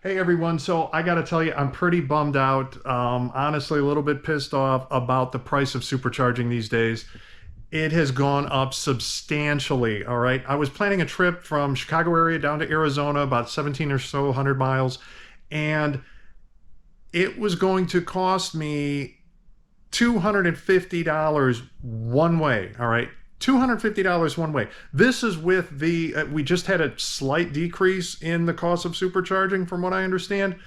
Hey everyone, so I gotta tell you, I'm pretty bummed out. Honestly, a little bit pissed off about the price of supercharging these days. It has gone up substantially. All right. I was planning a trip from Chicago area down to Arizona, about 17 or so 100 miles, and it was going to cost me $250 one way. All right. $250 one way. This is with we just had a slight decrease in the cost of supercharging, from what I understand.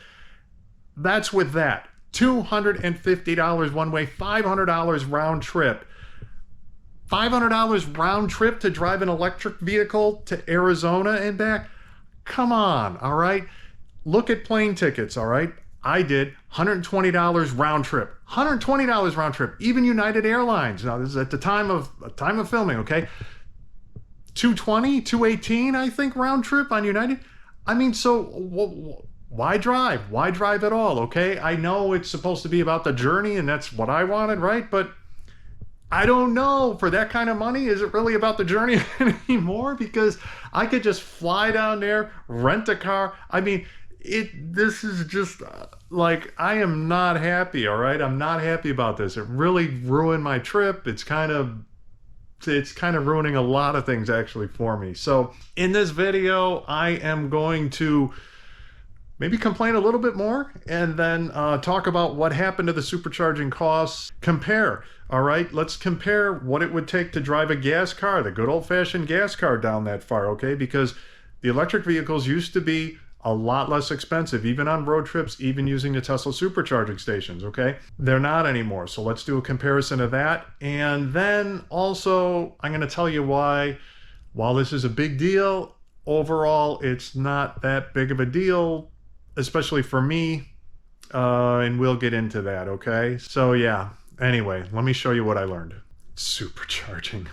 That's with that. $250 one way, $500 round trip. $500 round trip to drive an electric vehicle to Arizona and back? Come on, all right? Look at plane tickets, all right? I did $120 round trip. $120 round trip. Even United Airlines. Now this is at the time of filming, okay? 220, 218, I think round trip on United. I mean, so why drive? Why drive at all, okay? I know it's supposed to be about the journey and that's what I wanted, right? But I don't know. For that kind of money, is it really about the journey anymore? Because I could just fly down there, rent a car. I mean, this is just like, I am not happy, all right? I'm not happy about this. It really ruined my trip. It's kind of ruining a lot of things actually for me. So in this video, I am going to maybe complain a little bit more and then talk about what happened to the supercharging costs. Compare, all right? Let's compare what it would take to drive a gas car, the good old-fashioned gas car, down that far, okay? Because the electric vehicles used to be a lot less expensive, even on road trips, even using the Tesla supercharging stations, okay? They're not anymore. So let's do a comparison of that. And then also, I'm gonna tell you why, while this is a big deal, overall, it's not that big of a deal, especially for me, and we'll get into that, okay? So yeah, anyway, let me show you what I learned. Supercharging.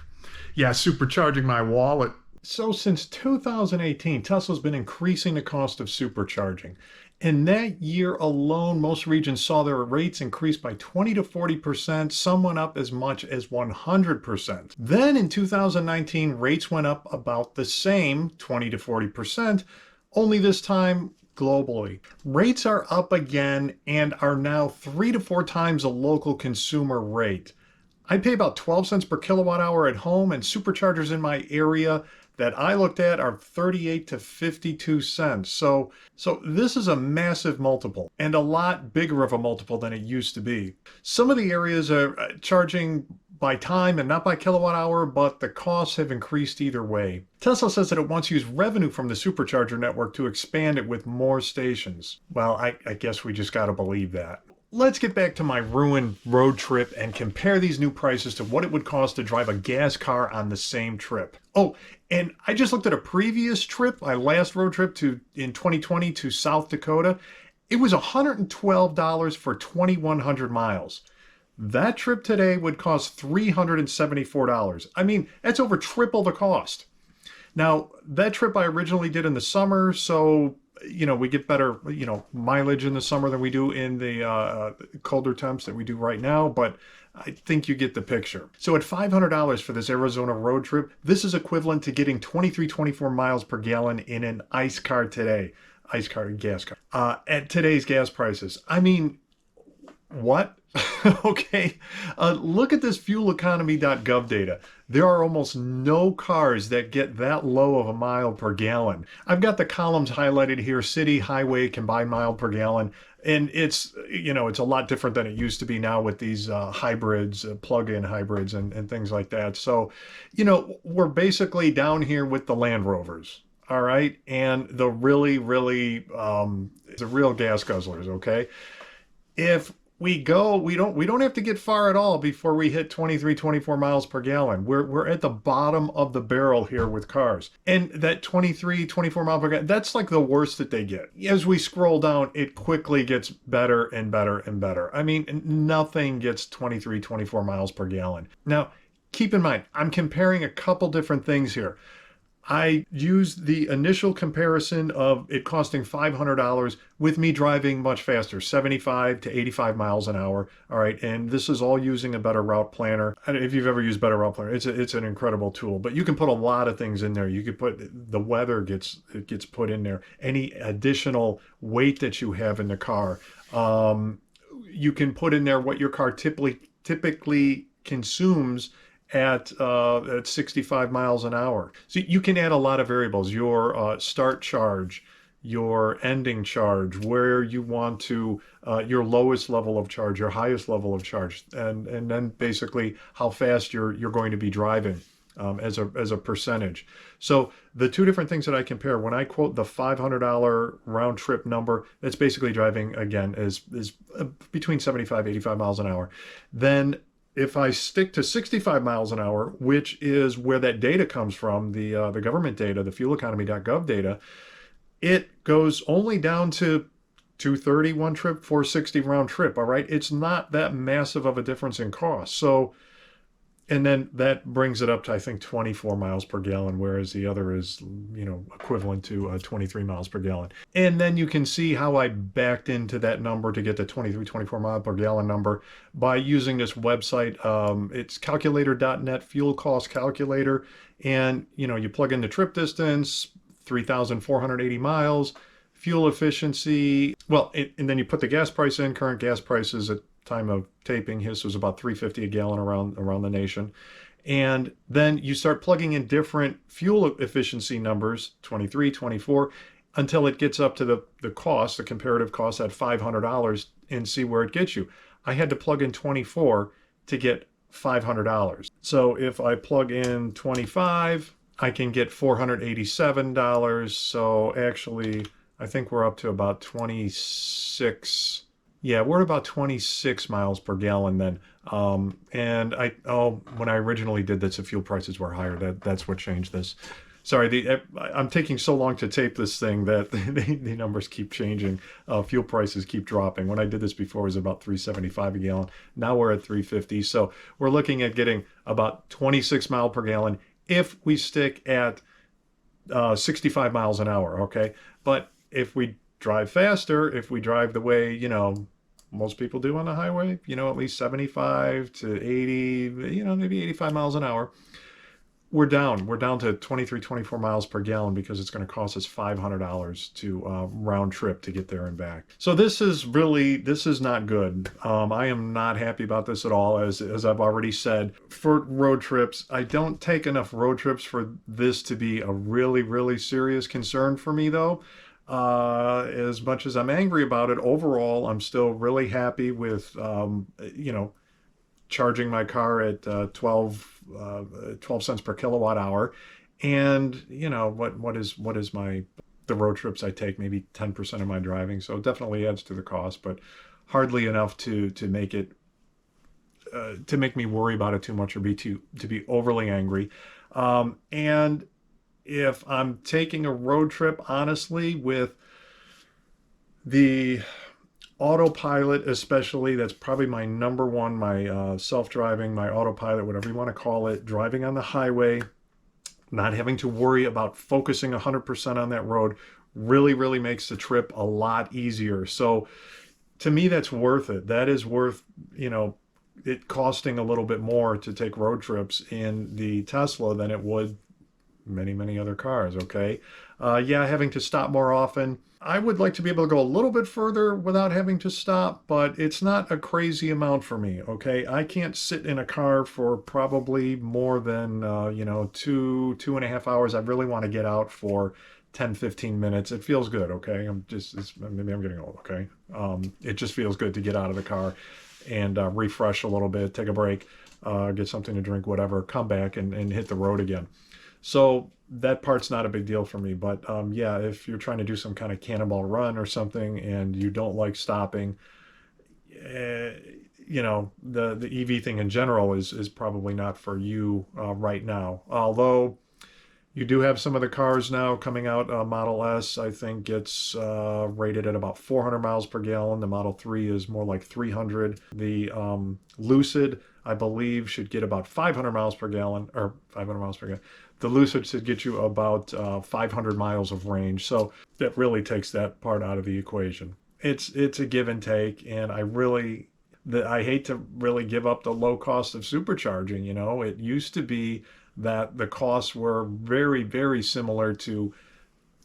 Yeah, supercharging my wallet. So since 2018, Tesla's been increasing the cost of supercharging. In that year alone, most regions saw their rates increase by 20 to 40%. Some went up as much as 100%. Then in 2019, rates went up about the same, 20 to 40%, only this time globally. Rates are up again and are now 3 to 4 times a local consumer rate. I pay about 12 cents per kilowatt hour at home, and superchargers in my area that I looked at are 38 to 52 cents. So this is a massive multiple, and a lot bigger of a multiple than it used to be. Some of the areas are charging by time and not by kilowatt hour, but the costs have increased either way. Tesla says that it wants to use revenue from the supercharger network to expand it with more stations. Well, I guess we just gotta believe that. Let's get back to my ruined road trip and compare these new prices to what it would cost to drive a gas car on the same trip. Oh, and I just looked at a previous trip, my last road trip in 2020 to South Dakota. It was $112 for 2,100 miles. That trip today would cost $374. I mean, that's over triple the cost. Now, that trip I originally did in the summer, so we get better, mileage in the summer than we do in the colder temps that we do right now, but I think you get the picture. So at $500 for this Arizona road trip, this is equivalent to getting 24 miles per gallon in an ICE car today. ICE car, gas car. At today's gas prices. I mean, what? Okay, look at this fueleconomy.gov data. There are almost no cars that get that low of a mile per gallon. I've got the columns highlighted here: city, highway, combined mile per gallon. And it's a lot different than it used to be now with these hybrids, plug-in hybrids and things like that. So, we're basically down here with the Land Rovers. All right. And the really, really, the real gas guzzlers. Okay. If we don't have to get far at all before we hit 24 miles per gallon. We're at the bottom of the barrel here with cars. And that 24 miles per gallon, that's like the worst that they get. As we scroll down, it quickly gets better and better and better. I mean, nothing gets 24 miles per gallon. Now, keep in mind, I'm comparing a couple different things here. I used the initial comparison of it costing $500 with me driving much faster, 75 to 85 miles an hour. All right. And this is all using a Better Route Planner. If you've ever used Better Route Planner, it's an incredible tool, but you can put a lot of things in there. You could put the weather gets put in there, any additional weight that you have in the car. You can put in there what your car typically consumes at 65 miles an hour. So you can add a lot of variables, your start charge, your ending charge, where you want to, your lowest level of charge, your highest level of charge, and then basically how fast you're going to be driving. As a percentage. So the two different things that I compare, when I quote the $500 round trip number, that's basically driving, again, is between 75 85 miles an hour. Then if I stick to 65 miles an hour, which is where that data comes from, the government data, the fueleconomy.gov data, it goes only down to 230 one trip, 460 round trip. All right. It's not that massive of a difference in cost. So, and then that brings it up to, I think, 24 miles per gallon, whereas the other is, equivalent to 23 miles per gallon. And then you can see how I backed into that number to get the 23, 24 mile per gallon number by using this website. It's calculator.net, fuel cost calculator. And, you plug in the trip distance, 3,480 miles, fuel efficiency. Well, and then you put the gas price in. Current gas prices at time of taping his was about $3.50 a gallon around the nation. And then you start plugging in different fuel efficiency numbers, 23, 24, until it gets up to the cost, the comparative cost at $500, and see where it gets you. I had to plug in 24 to get $500. So if I plug in 25, I can get $487. So actually, I think we're up to about 26. Yeah, we're at about 26 miles per gallon then. And when I originally did this, the fuel prices were higher. That's what changed this. Sorry, I'm taking so long to tape this thing that the numbers keep changing. Fuel prices keep dropping. When I did this before, it was about $3.75 a gallon. Now we're at $3.50. So we're looking at getting about 26 mile per gallon if we stick at 65 miles an hour, okay? But if we drive faster, if we drive the way, most people do on the highway, at least 75 to 80, maybe 85 miles an hour, we're down to 23, 24 miles per gallon because it's going to cost us $500 to round trip to get there and back. So this is not good. I am not happy about this at all. As I've already said, for road trips, I don't take enough road trips for this to be a really, really serious concern for me, though. As much as I'm angry about it, overall, I'm still really happy with, charging my car at 12 cents per kilowatt hour. And, what is the road trips I take, maybe 10% of my driving. So it definitely adds to the cost, but hardly enough to make it, to make me worry about it too much or to be overly angry. And if I'm taking a road trip, honestly, with the autopilot especially, that's probably my number one, my self-driving, my autopilot, whatever you want to call it, driving on the highway, not having to worry about focusing 100% on that road really, really makes the trip a lot easier. So to me, that's worth it. That is worth, it costing a little bit more to take road trips in the Tesla than it would many other cars. Okay. Having to stop more often. I would like to be able to go a little bit further without having to stop, but it's not a crazy amount for me. Okay. I can't sit in a car for probably more than, 2.5 hours. I really want to get out for 10-15 minutes. It feels good. Okay. Maybe I'm getting old. Okay. It just feels good to get out of the car and refresh a little bit, take a break, get something to drink, whatever, come back and hit the road again. So that part's not a big deal for me. But if you're trying to do some kind of cannonball run or something and you don't like stopping, the EV thing in general is probably not for you right now. Although you do have some of the cars now coming out. Model S, I think, gets rated at about 400 miles per gallon. The Model 3 is more like 300. The Lucid, I believe, should get about 500 miles per gallon, or 500 miles per gallon. The Lucid should get you about 500 miles of range. So that really takes that part out of the equation. It's a give and take, and I hate to really give up the low cost of supercharging. You know, it used to be that the costs were very, very similar to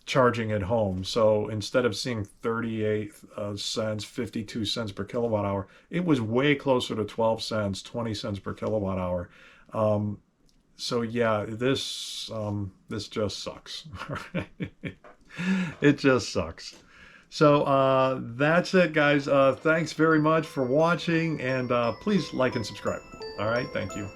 charging at home. So instead of seeing 38 cents, 52 cents per kilowatt hour, it was way closer to 12 cents, 20 cents per kilowatt hour. So yeah, this just sucks. It just sucks. So that's it, guys. Thanks very much for watching, and please like and subscribe. All right, thank you.